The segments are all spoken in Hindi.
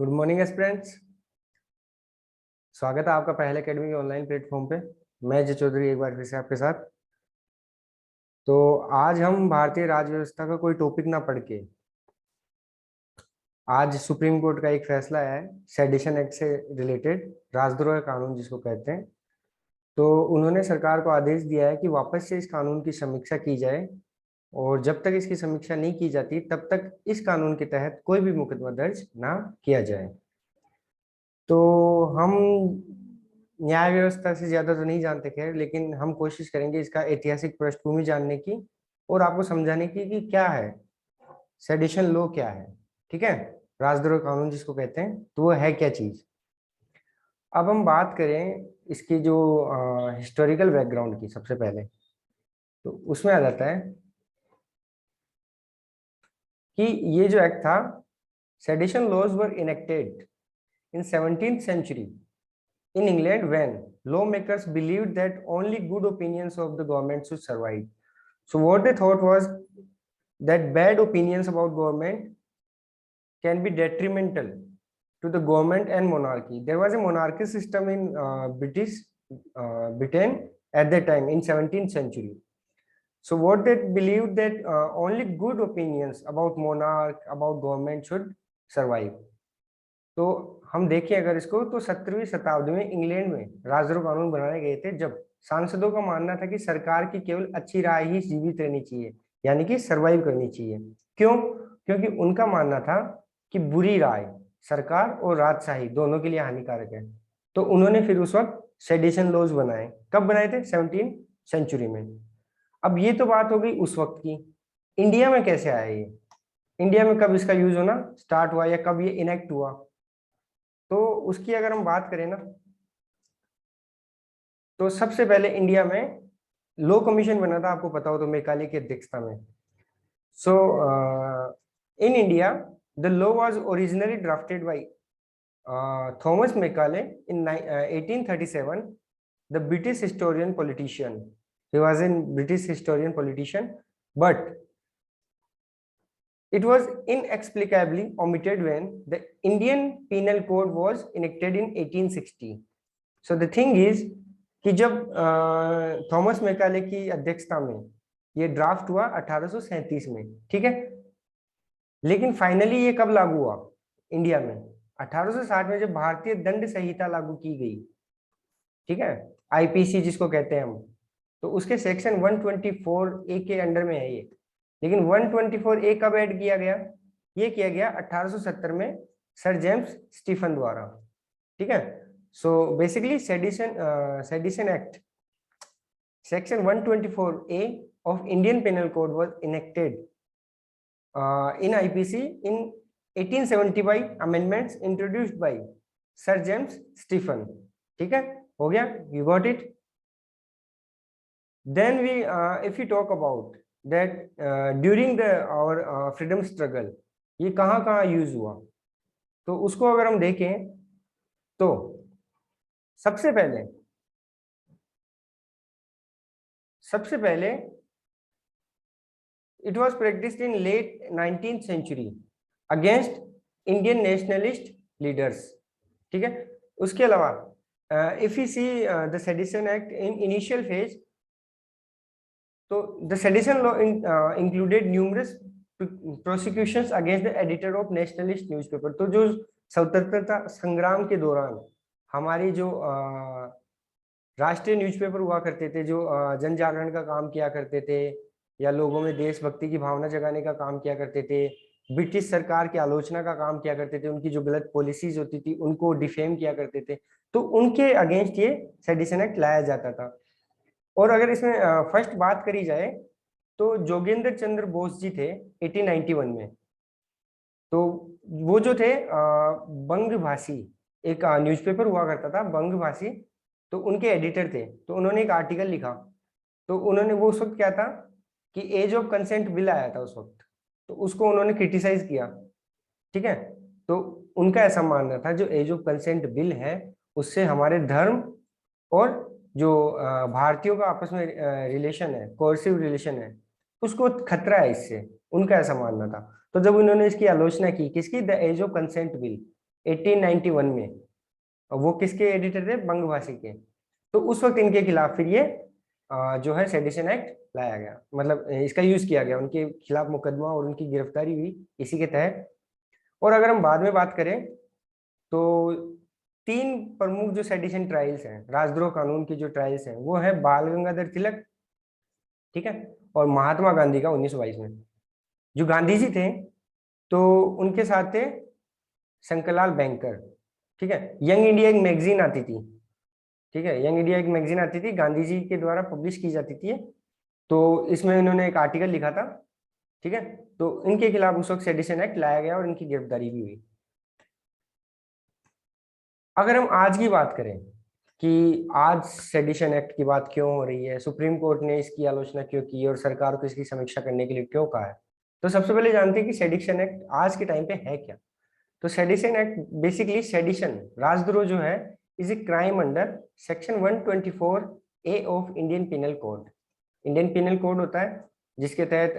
Good morning aspirants. स्वागत है आपका पहले अकेडमी के ऑनलाइन प्लेटफॉर्म पे। मैं जय चौधरी एक बार फिर से आपके साथ। तो आज हम भारतीय राज्य व्यवस्था का कोई टॉपिक ना पढ़ के, आज सुप्रीम कोर्ट का एक फैसला है सेडिशन एक्ट से रिलेटेड, राजद्रोह कानून जिसको कहते हैं। तो उन्होंने सरकार को आदेश दिया है कि वापस से इस कानून की समीक्षा की जाए, और जब तक इसकी समीक्षा नहीं की जाती तब तक इस कानून के तहत कोई भी मुकदमा दर्ज ना किया जाए। तो हम न्याय व्यवस्था से ज्यादा तो नहीं जानते खैर, लेकिन हम कोशिश करेंगे इसका ऐतिहासिक पृष्ठभूमि जानने की और आपको समझाने की कि क्या है सेडिशन लॉ, क्या है। ठीक है, राजद्रोह कानून जिसको कहते हैं, तो वो है क्या चीज। अब हम बात करें इसकी जो हिस्टोरिकल बैकग्राउंड की, सबसे पहले तो उसमें आ जाता है कि ये जो एक्ट था, sedition laws were enacted in 17th century in England when lawmakers believed that only good opinions of the government should survive. So what they thought was that bad opinions about government can be detrimental to the government and monarchy. There was a monarchy system in Britain at that time in 17th century. So what they believed that only good opinions about monarch, about government should survive. तो हम देखें अगर इसको, तो 17वीं शताब्दी में इंग्लैंड में राजद्रोह कानून बनाए गए थे, जब सांसदों का मानना था कि सरकार की केवल अच्छी राय ही जीवित रहनी चाहिए, यानी कि सरवाइव करनी चाहिए। क्यों? क्योंकि उनका मानना था कि बुरी राय सरकार और राजशाही दोनों के लिए हानिकारक है। तो उन्होंने फिर उस वक्त सेडिशन लॉज बनाए। कब बनाए थे? 17th सेंचुरी में। अब ये तो बात हो गई उस वक्त की। इंडिया में कैसे आया ये? इंडिया में कब इसका यूज होना स्टार्ट हुआ या कब ये इनेक्ट हुआ, तो उसकी अगर हम बात करें ना, तो सबसे पहले इंडिया में लॉ कमीशन बना था, आपको पता हो तो, मेकाले की अध्यक्षता में। So in India the law was originally drafted by Thomas Macaulay in 1837, the British historian politician. He was an British historian politician, but it was inexplicably omitted when the Indian Penal Code was enacted in 1860. So the thing is कि जब थॉमस मेकाले की अध्यक्षता में ये ड्राफ्ट हुआ 1837 में, ठीक है, लेकिन फाइनली ये कब लागू हुआ इंडिया में? 1860 में, जब भारतीय दंड संहिता लागू की गई, ठीक है, आईपीसी जिसको कहते हैं हम। तो उसके सेक्शन 124 ए के अंडर में है ये। लेकिन 124 ए कब ऐड किया गया? ये किया गया 1870 में सर जेम्स स्टीफन द्वारा। ठीक है, so basically sedition act section 124 A of Indian penal code was enacted in IPC in 1870 by amendments introduced by sir James Stephen. ठीक है, हो गया, you got it. Then we if you talk about that during the our freedom struggle ये कहाँ यूज हुआ, तो उसको अगर हम देखें तो सबसे पहले it was practised in late 19th century against Indian nationalist leaders. ठीक है, उसके अलावा if you see the sedition act in initial phase, तो the sedition law included numerous prosecutions against the editor of nationalist newspaper। तो जो स्वतंत्रता संग्राम के दौरान हमारी जो राष्ट्रीय न्यूज़पेपर हुआ करते थे, जो जन जागरण का काम किया करते थे या लोगों में देशभक्ति की भावना जगाने का काम किया करते थे, ब्रिटिश सरकार की आलोचना का काम किया करते थे, उनकी जो गलत पॉलिसीज होती थी उनको डिफेम किया करते थे, तो उनके अगेंस्ट ये सेडिशन एक्ट लाया जाता था। और अगर इसमें फर्स्ट बात करी जाए तो जोगेंद्र चंद्र बोस जी थे 1891 में। तो वो जो थे बंगभाषी, एक न्यूज़पेपर हुआ करता था बंगभाषी, तो उनके एडिटर थे। तो उन्होंने एक आर्टिकल लिखा, तो उन्होंने वो उस वक्त क्या था कि एज ऑफ कंसेंट बिल आया था उस वक्त, तो उसको उन्होंने क्रिटिसाइज किया। ठीक है, तो उनका ऐसा मानना था जो एज ऑफ कंसेंट बिल है उससे हमारे धर्म और जो भारतीयों का आपस में रिलेशन है, कोर्सिव रिलेशन है, उसको खतरा है इससे, उनका ऐसा मानना था। तो जब उन्होंने इसकी आलोचना की, किसकी? The age of consent bill, 1891 में। वो किसके एडिटर थे? बंगभाषी के। तो उस वक्त इनके खिलाफ फिर ये जो है सेडिशन एक्ट लाया गया, मतलब इसका यूज किया गया, उनके खिलाफ मुकदमा और उनकी गिरफ्तारी हुई इसी के तहत। और अगर हम बाद में बात करें तो 3 प्रमुख जो सेडिशन ट्रायल्स हैं, राजद्रोह कानून की जो ट्रायल्स हैं, वो है बाल गंगाधर तिलक, ठीक है, और महात्मा गांधी का 1922 में। जो गांधी जी थे तो उनके साथ थे शंकरलाल बैंकर, ठीक है। यंग इंडिया एक मैगजीन आती थी, ठीक है, यंग इंडिया एक मैगजीन आती थी, गांधी जी के द्वारा पब्लिश की जाती थी। तो इसमें इन्होंने एक आर्टिकल लिखा था, ठीक है। तो इनके खिलाफ उस वक्त सेडिशन एक्ट लाया गया और इनकी गिरफ्तारी भी हुई। अगर हम आज की बात करें कि आज सेडिशन एक्ट की बात क्यों हो रही है, सुप्रीम कोर्ट ने इसकी आलोचना क्यों की और सरकार को इसकी समीक्षा करने के लिए क्यों कहा है, तो सबसे पहले जानते हैं कि सेडिशन एक्ट आज के टाइम पे है क्या। तो सेडिशन एक्ट बेसिकली, सेडिशन राजद्रोह जो है, is a crime under section 124 A of Indian penal code. Indian penal code होता है जिसके तहत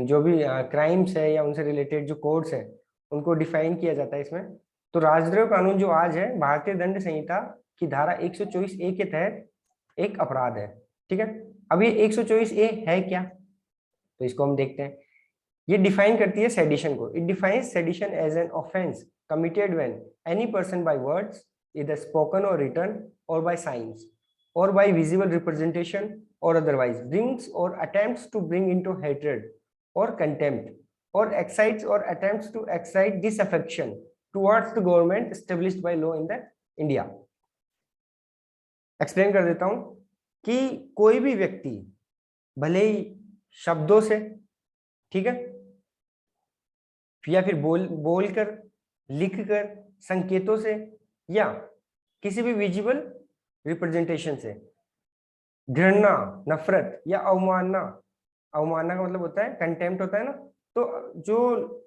जो भी क्राइम्स है या उनसे रिलेटेड जो कोड्स हैं उनको डिफाइन किया जाता है इसमें। तो राजद्रोह कानून जो आज है, भारतीय दंड संहिता की धारा 124 ए के तहत एक अपराध है, ठीक है। अब ये 124 ए है क्या, तो इसको हम देखते हैं। ये डिफाइन करती है सेडिशन को। It defines sedition as an offence committed when any person by words, either spoken or written, or by signs, or by visible representation, or otherwise brings or attempts to bring into hatred or contempt, or excites or attempts to excite disaffection towards the government established by law in the India। Explain कर देता हूं कि कोई भी व्यक्ति भले ही शब्दों से, ठीक है, या फिर बोलकर, लिखकर, संकेतों से, या किसी भी विजिबल रिप्रेजेंटेशन से घृणा, नफरत या अवमानना, अवमानना का मतलब होता है कंटेम्प्ट होता है ना, तो जो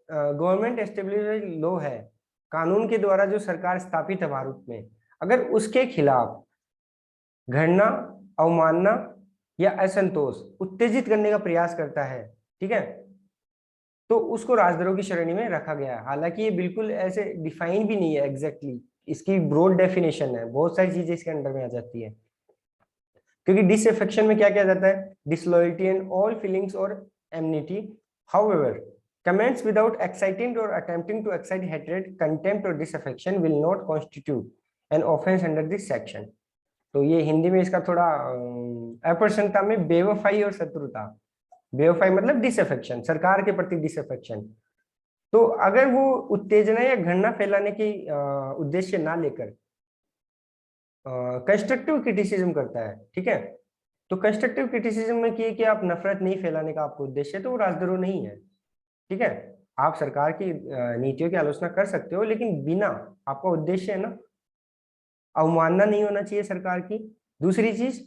गवर्नमेंट एस्टेब्लिश्ड लॉ है, कानून के द्वारा जो सरकार स्थापित है भारत में, अगर उसके खिलाफ घृणा, अवमानना या असंतोष उत्तेजित करने का प्रयास करता है, ठीक है, तो उसको राजद्रोह की श्रेणी में रखा गया है। हालांकि ये बिल्कुल ऐसे डिफाइन भी नहीं है एग्जैक्टली, इसकी ब्रॉड डेफिनेशन है, बहुत सारी चीजें इसके अंडर में आ जाती है। क्योंकि डिसअफेक्शन में क्या किया जाता है? डिसलॉयल्टी एंड ऑल फीलिंग्स और एमनिटी, however comments without exciting or attempting to excite hatred, contempt or disaffection will not constitute an offense under this section। तो ये हिंदी में इसका थोड़ा अप्रसन्नता में बेवफाई और शत्रुता, बेवफाई मतलब डिसअफेक्शन, सरकार के प्रति डिसअफेक्शन। तो अगर वो उत्तेजना या घृणा फैलाने की उद्देश्य ना लेकर कंस्ट्रक्टिव क्रिटिसिज्म करता है, ठीक है, तो कंस्ट्रक्टिव क्रिटिसिज्म में कि आप नफरत नहीं फैलाने का आपको उद्देश्य है, तो वो राजद्रोह नहीं है, ठीक है। आप सरकार की नीतियों की आलोचना कर सकते हो, लेकिन बिना, आपका उद्देश्य है ना, अवमानना नहीं होना चाहिए सरकार की, दूसरी चीज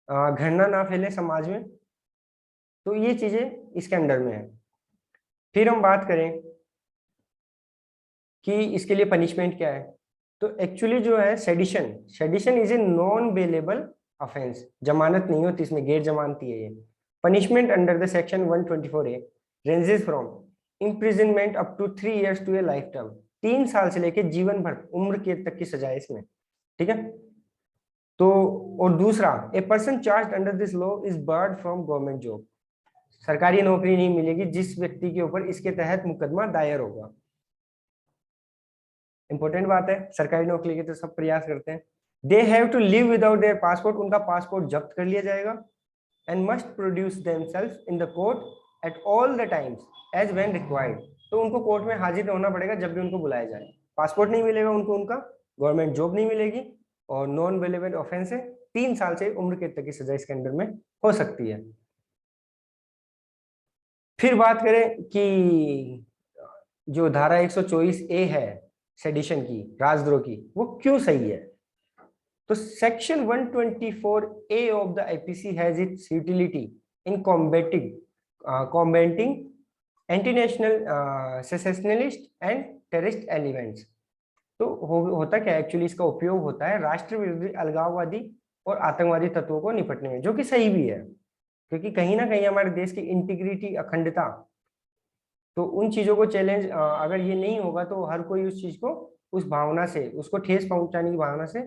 घृणा ना फैले समाज में, तो ये चीजें इसके अंडर में है। फिर हम बात करें कि इसके लिए पनिशमेंट क्या है, तो एक्चुअली जो है sedition, sedition is a non bailable offence, जमानत नहीं होती इसमें, गैर जमानती है ये। Punishment under the section 124 A ranges from imprisonment up to 3 years to a life term, 3 साल से लेकर जीवन भर, उम्र के तक की सजा है इसमें, ठीक है। तो और दूसरा, a person charge under this law is barred from government job, सरकारी नौकरी नहीं मिलेगी जिस व्यक्ति के ऊपर इसके तहत मुकदमा दायर होगा। इंपॉर्टेंट बात है, सरकारी नौकरी के तो सब प्रयास करते हैं। They have to live without their passport, उनका पासपोर्ट जब्त कर लिया जाएगा। And must produce themselves in the court at all the times as when required, तो उनको कोर्ट में हाजिर होना पड़ेगा जब भी उनको बुलाया जाए। पासपोर्ट नहीं मिलेगा उनको, उनका गवर्नमेंट जॉब नहीं मिलेगी, और नॉन वेलेबल ऑफेंस है, 3 साल से उम्र के तक की सजा इसके अंडर में हो सकती है। फिर बात करें कि जो धारा 124 ए है सेडिशन की, राजद्रोह की, वो क्यों सही है, तो section 124 A of the IPC has its utility in combating antinational secessionist and terrorist elements. तो होता क्या एक्चुअली, इसका उपयोग होता है राष्ट्र विरोधी, अलगाववादी और आतंकवादी तत्वों को निपटने में, जो कि सही भी है, क्योंकि कहीं ना कहीं हमारे देश की इंटीग्रिटी, अखंडता तो उन चीजों को चैलेंज अगर ये नहीं होगा तो हर कोई उस चीज को, उस भावना से, उसको ठेस पहुंचाने की भावना से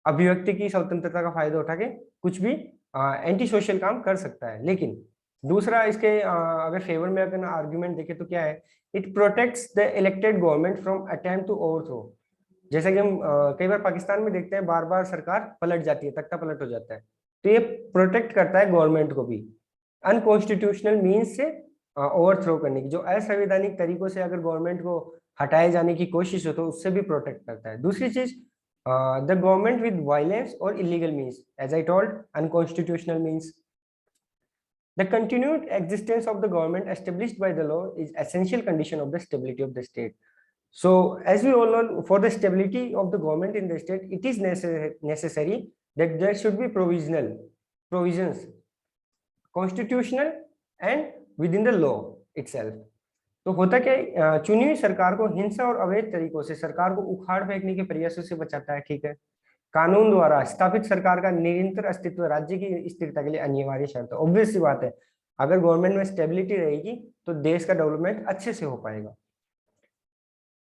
अभिव्यक्ति की स्वतंत्रता का फायदा उठा के कुछ भी एंटी सोशल काम कर सकता है। लेकिन दूसरा इसके अगर फेवर में अगर आर्ग्यूमेंट देखें तो क्या है, it protects the elected government from attempt to overthrow. जैसा कि हम कई बार पाकिस्तान में देखते हैं, बार बार सरकार पलट जाती है, तख्ता पलट हो जाता है, तो ये प्रोटेक्ट करता है गवर्नमेंट को भी अनकॉन्स्टिट्यूशनल मीन्स से ओवरथ्रो करने की, जो असंवैधानिक तरीकों से अगर गवर्नमेंट को हटाए जाने की कोशिश हो तो उससे भी प्रोटेक्ट करता है। दूसरी चीज, द गवर्नमेंट विद वायलेंस और illegal means, as I told, unconstitutional means. The continued existence of the government established by the law is essential condition of the stability of the state. So, as we all know, for the stability of the government in the state, it is necessary that there should be provisions, constitutional and within the law itself. तो होता क्या, चुनी हुई सरकार को हिंसा और अवैध तरीकों से सरकार को उखाड़ फेंकने के प्रयासों से बचाता है, ठीक है। कानून द्वारा स्थापित सरकार का निरंतर अस्तित्व राज्य की स्थिरता के लिए अनिवार्य शर्त है। ऑब्वियस सी बात है, अगर गवर्नमेंट में स्टेबिलिटी रहेगी तो देश का डेवलपमेंट अच्छे से हो पाएगा।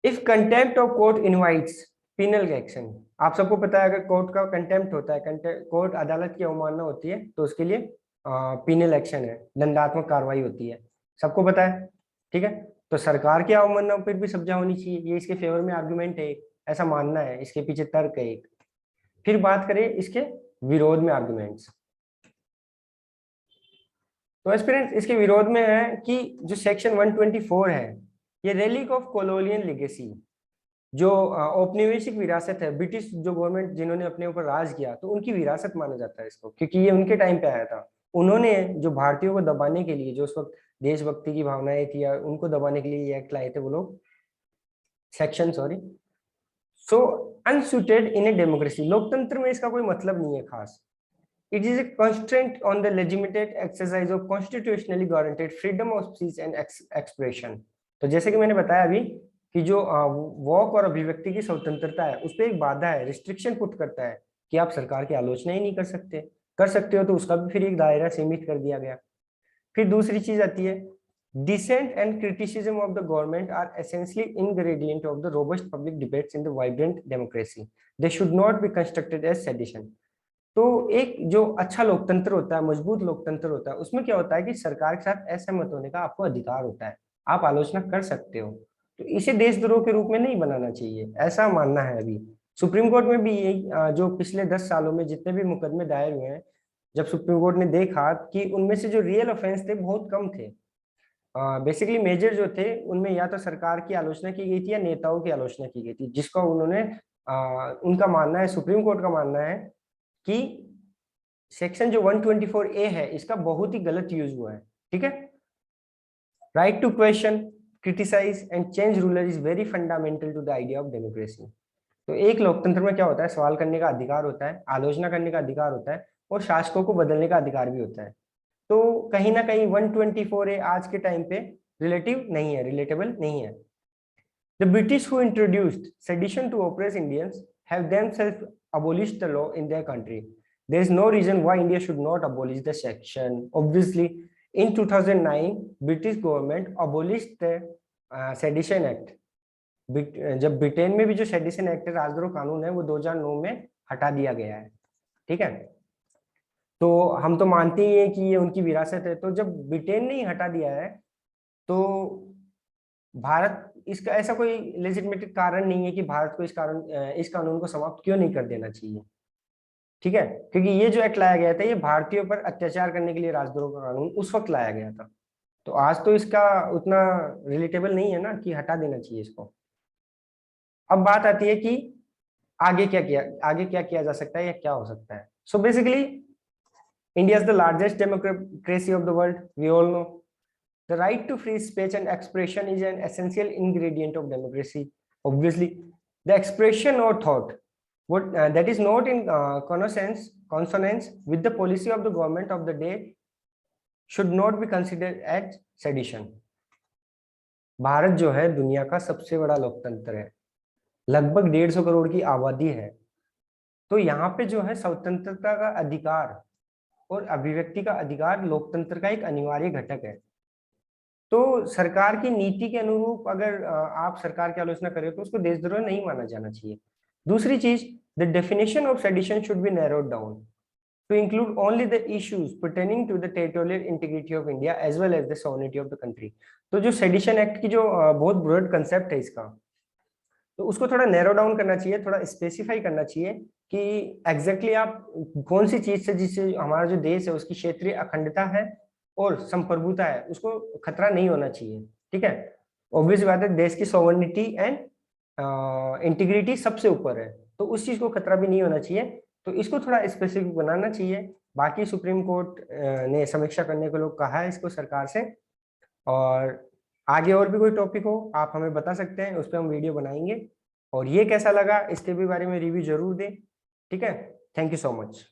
If contempt of court invites penal action, आप सबको पता है अगर कोर्ट का कंटेम्प्ट होता है, कोर्ट अदालत की अवमानना होती है तो उसके लिए पिनल एक्शन है, दंडात्मक कार्रवाई होती है, सबको पता है, ठीक है। तो सरकार की अवमानना पर भी सजा होनी चाहिए, ये इसके फेवर में आर्गुमेंट है, ऐसा मानना है, इसके पीछे तर्क है एक। फिर बात करें इसके विरोध में आर्गुमेंट्स, तो एस्पिरेंट्स इसके विरोध में है कि जो सेक्शन 124 है, ये रेलिक ऑफ कॉलोनियल लेगेसी, जो औपनिवेशिक विरासत है, ब्रिटिश जो गवर्नमेंट जिन्होंने अपने ऊपर राज किया तो उनकी विरासत माना जाता है इसको, क्योंकि ये उनके टाइम पे आया था। उन्होंने जो भारतीयों को दबाने के लिए, जो उस वक्त देशभक्ति की भावनाएं थी या उनको दबाने के लिए ये एक्ट लाए थे वो लोग, section sorry. So unsuited in a democracy, लोकतंत्र में इसका कोई मतलब नहीं है खास। It is a constraint on the legitimate exercise of constitutionally guaranteed freedom of speech and expression. तो जैसे कि मैंने बताया अभी कि जो वॉक और अभिव्यक्ति की स्वतंत्रता है उस पर एक बाधा है, रिस्ट्रिक्शन पुट करता है कि आप सरकार की आलोचना ही नहीं कर सकते हो तो उसका भी फिर एक दायरा सीमित कर दिया गया। फिर दूसरी चीज आती है, dissent and criticism of the government are essentially ingredient of the robust public debates in the vibrant democracy. They should not be constructed as sedition. तो एक जो अच्छा लोकतंत्र होता है, मजबूत लोकतंत्र होता है, उसमें क्या होता है कि सरकार के साथ असहमत होने का आपको अधिकार होता है, आप आलोचना कर सकते हो, तो इसे देशद्रोह के रूप में नहीं बनाना चाहिए, ऐसा मानना है। अभी सुप्रीम कोर्ट में भी यही, जो पिछले 10 सालों में जितने भी मुकदमे दायर हुए हैं, जब सुप्रीम कोर्ट ने देखा कि उनमें से जो रियल ऑफेंस थे बहुत कम थे, बेसिकली मेजर जो थे उनमें या तो सरकार की आलोचना की गई थी या नेताओं की आलोचना की गई थी, जिसको उन्होंने उनका मानना है, सुप्रीम कोर्ट का मानना है कि सेक्शन जो 124A है इसका बहुत ही गलत यूज हुआ है, ठीक है। Right to question, criticise and change ruler is very fundamental to the idea of democracy. तो एक लोकतंत्र में क्या होता है, सवाल करने का अधिकार होता है, आलोचना करने का अधिकार होता है और शासकों को बदलने का अधिकार भी होता है। तो कहीं ना कहीं 124A आज के टाइम पे रिलेटिव नहीं है, रिलेटेबल नहीं है। The British who introduced sedition to oppress Indians have themselves abolished the law in their country. There is no reason why India should not abolish the section. Obviously, in 2009, British government abolished the Sedition Act. जब ब्रिटेन में भी जो सेडिशन एक्ट राजद्रोह कानून है वो 2009 में हटा दिया गया है, ठीक है। तो हम तो मानते ही हैं कि ये उनकी विरासत है, तो जब ब्रिटेन ने ही हटा दिया है तो भारत, इसका ऐसा कोई लेजिटिमेट कारण नहीं है कि भारत को इस कानून को समाप्त क्यों नहीं कर देना चाहिए, ठीक है। क्योंकि ये जो एक्ट लाया गया था ये भारतीयों पर अत्याचार करने के लिए राजद्रोह का कानून उस वक्त लाया गया था, तो आज तो इसका उतना रिलेटेबल नहीं है ना कि हटा देना चाहिए इसको। अब बात आती है कि आगे क्या किया जा सकता है या क्या हो सकता है। So basically India is the largest democracy of the world, we all know. The right to free speech and expression is an essential ingredient of democracy. Obviously, the expression or thought that is not in consonance with the policy of the government of the day should not be considered as sedition. Bharat जो है दुनिया का सबसे बड़ा लोकतंत्र है, लगभग 150 करोड़ की आबादी है, तो यहाँ पे जो है स्वतंत्रता का अधिकार और अभिव्यक्ति का अधिकार लोकतंत्र का एक अनिवार्य घटक है। तो सरकार की नीति के अनुरूप अगर आप सरकार की आलोचना करें तो उसको देशद्रोह नहीं माना जाना चाहिए। दूसरी चीज, the definition of sedition should be narrowed down to include only the issues pertaining to the territorial integrity of India as well as the sovereignty of the country। तो जो सेडिशन एक्ट की जो बहुत ब्रॉड कंसेप्ट है इसका, तो उसको थोड़ा नैरो डाउन करना चाहिए, थोड़ा स्पेसिफाई करना चाहिए कि एग्जैक्टली आप कौन सी चीज से जिससे हमारा जो देश है उसकी क्षेत्रीय अखंडता है और संप्रभुता है उसको खतरा नहीं होना चाहिए। ठीक है, ऑब्वियस बात है, देश की सोवर्निटी एंड इंटीग्रिटी सबसे ऊपर है, तो उस चीज को खतरा भी नहीं होना चाहिए। तो इसको थोड़ा स्पेसिफिक बनाना चाहिए। बाकी सुप्रीम कोर्ट ने समीक्षा करने को लोग कहा है इसको सरकार से, और आगे और भी कोई टॉपिक हो आप हमें बता सकते हैं, उस पर हम वीडियो बनाएंगे। और ये कैसा लगा इसके भी बारे में रिव्यू जरूर दें। ठीक है, थैंक यू सो मच।